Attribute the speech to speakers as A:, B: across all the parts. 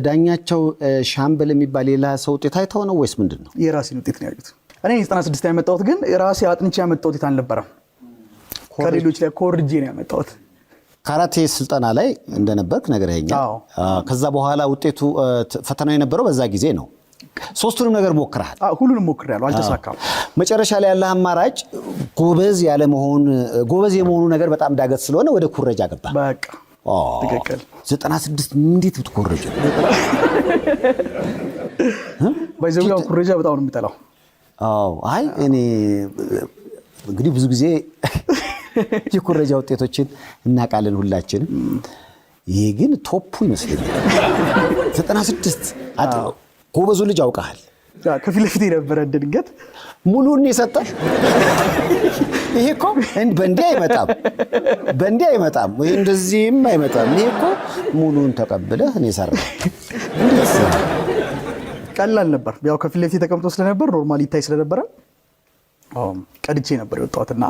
A: ዳኛቸው ሻምበል የሚባል ሌላ ሰው ውጤት አይተው ነው ወይስ ምንድነው?
B: የራሴን ውጤት ነው ያዩት። እኔ 96 ያመጣሁት ግን ራሴ አጥንቼ ያመጣሁት ውጤት አልነበረም። ከሌሎች ላይ ኮርጄ ነው ያመጣሁት።
A: ካራቴ ስልጠና ላይ እንደነበርክ ነግረኸኛል። ከዛ በኋላ ውጤቱ ፈተናው የነበረው በዛ ጊዜ ነው። ሶስቱንም ነገር ሞክረሃል?
B: ሁሉንም ሞክሬያለሁ፣ አልተሳካም።
A: መጨረሻ ላይ ያለ አማራጭ ጎበዝ የመሆኑ ነገር በጣም ዳገት ስለሆነ ወደ ኩረጃ ገባ።
B: በቃ ትክክል።
A: 96 እንዴት ብትኮረጅ?
B: ባይዘው ኩረጃ በጣም ነው የምጠላው።
A: አይ እኔ እንግዲህ ብዙ ጊዜ የኩረጃ ውጤቶችን እናውቃለን ሁላችንም። ይሄ ግን ቶፑ ይመስለኛል። 96 ጎበዙ ልጅ አውቀሃል።
B: ከፊት ለፊት የነበረ ድንገት
A: ሙሉን የሰጠህ ይሄ እኮ በእንዲህ አይመጣም ወይ እንደዚህም አይመጣም። ይሄ እኮ ሙሉን ተቀብለህ እኔ ሰራህ።
B: ቀላል ነበር። ያው ከፊት ለፊት ተቀምጦ ስለነበር ኖርማሊ ይታይ ስለነበረ ቀድቼ ነበር የወጣሁትና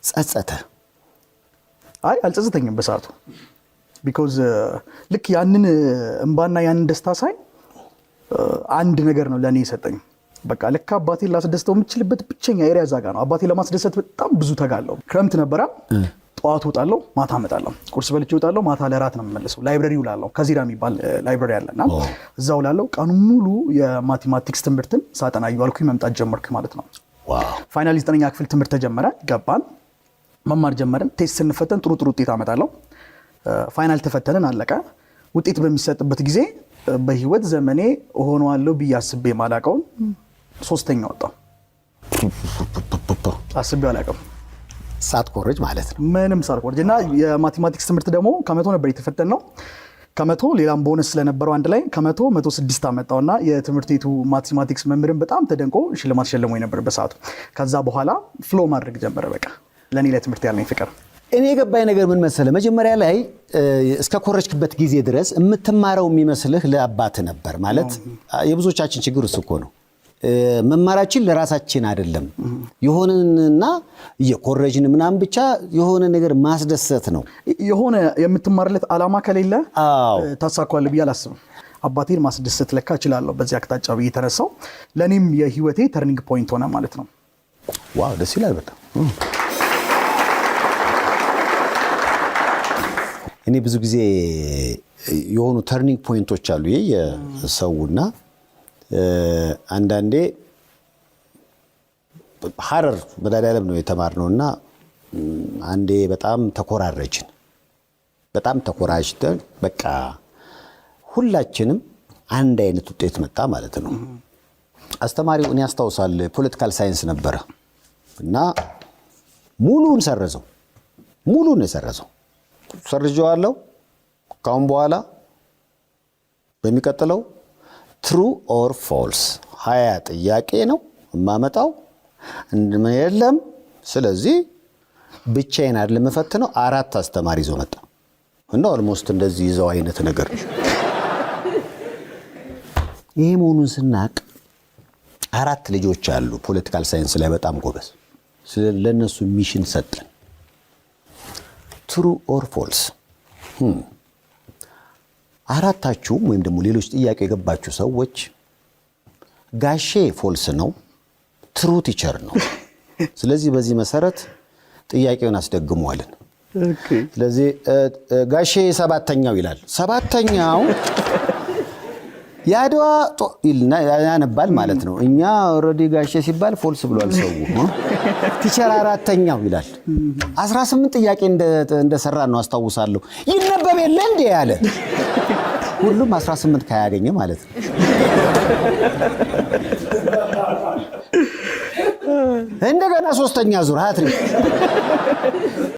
A: ጸጸተ?
B: አይ አልጸጸተኝም በሰዓቱ። ቢኮዝ ልክ ያንን እንባና ያንን ደስታ ሳይ አንድ ነገር ነው ለኔ የሰጠኝ። በቃ ለካ አባቴን ላስደስተው የምችልበት ብቸኛ ኤሪያ እዛ ጋር ነው። አባቴን ለማስደሰት በጣም ብዙ ተጋለሁ። ክረምት ነበረ። ጠዋት ወጣለሁ፣ ማታ እመጣለሁ። ቁርስ በልቼ ወጣለሁ፣ ማታ ለራት ነው የምመለሰው። ላይብረሪ ውላለሁ። ከዚራ የሚባል ላይብረሪ አለና እዛ ውላለሁ። ቀኑን ሙሉ የማቴማቲክስ ትምህርትን ሳጠና እየዋልኩኝ መምጣት ጀመርኩ ማለት ነው። ፋይናሊ 9ኛ ክፍል ትምህርት ተጀመረ። ገባን፣ መማር ጀመርን። ቴስት ስንፈተን ጥሩ ውጤት አመጣለሁ። ፋይናል ተፈተንን፣ አለቀ። ውጤት በሚሰጥበት ጊዜ በህይወት ዘመኔ ሆኖዋለሁ ብዬ አስቤ ማላቀው 3ኛ ወጣሁ። አስቤው አላቀም።
A: ሳትኮርጅ ማለት ነው?
B: ምንም ሳትኮርጅ። እና የማቴማቲክስ ትምህርት ደግሞ ከ100 ነበር የተፈተነው። ከ100 ሌላም ቦነስ ስለነበረው አንድ ላይ ከ100 106 አመጣውና የትምህርት ቤቱ ማቴማቲክስ መምህርን በጣም ተደንቆ ሽልማት ሸልሞኝ ነበር በሰዓቱ። ከዛ በኋላ ፍሎ ማድረግ ጀመረ። በቃ ለኔ ለትምህርት ያለኝ ፍቅር።
A: እኔ የገባኝ ነገር ምን መሰለ፣ መጀመሪያ ላይ እስከ ኮረጅክበት ጊዜ ድረስ የምትማረው የሚመስልህ ለአባት ነበር ማለት። የብዙዎቻችን ችግር እሱ እኮ ነው። መማራችን ለራሳችን አይደለም። የሆነና የኮረጅን ምናምን ብቻ የሆነ ነገር ማስደሰት ነው።
B: የሆነ የምትማርለት አላማ ከሌለ ታሳካዋለህ ብዬ አላስብም። አባቴን ማስደሰት ለካ እችላለሁ በዚህ አቅጣጫ ብዬ ተነሳው። ለኔም የህይወቴ ተርኒንግ ፖይንት ሆነ ማለት ነው።
A: ዋው ደስ ይላል በጣም። እኔ ብዙ ጊዜ የሆኑ ተርኒንግ ፖይንቶች አሉ የሰውና አንዳንዴ ሐረር መድኃኒዓለም ነው የተማርነውና አንዴ በጣም ተኮራጅተን በቃ ሁላችንም አንድ አይነት ውጤት መጣ ማለት ነው። አስተማሪው እኔ አስታውሳለሁ ፖለቲካል ሳይንስ ነበረ እና ሙሉን ሰረዘው። ሰርጀዋለሁ። ካሁን በኋላ በሚቀጥለው ትሩ ኦር ፎልስ 20 ጥያቄ ነው የማመጣው ምን የለም። ስለዚህ ብቻዬን አይደለም የምፈትነው፣ 4 አስተማሪ ይዞ መጣ እና ኦልሞስት እንደዚህ ይዘው አይነት ነገር። ይሄ መሆኑን ስናቅ 4 ልጆች አሉ ፖለቲካል ሳይንስ ላይ በጣም ጎበዝ። ለነሱ ሚሽን ሰጠን። ትሩ ኦር ፎልስ 4ታችሁም ወይም ደግሞ ሌሎች ጥያቄ የገባችሁ ሰዎች ጋሼ ፎልስ ነው፣ ትሩ ቲቸር ነው። ስለዚህ በዚህ መሰረት ጥያቄውን አስደግሟልን። ስለዚህ ጋሼ 7ኛው ይላል። 7ኛው ያድዋ ያነባል ማለት ነው። እኛ ኦሬዲ ጋሼ ሲባል ፎልስ ብሏል ሰው። ቲቸር 4ኛው ይላል። 18 ጥያቄ እንደሰራ ነው አስታውሳለሁ። ይነበብ የለ እንዴ ያለ ሁሉም 18 ካያገኘ ማለት ነው። እንደገና 3ኛ ዙር ሃትሪክ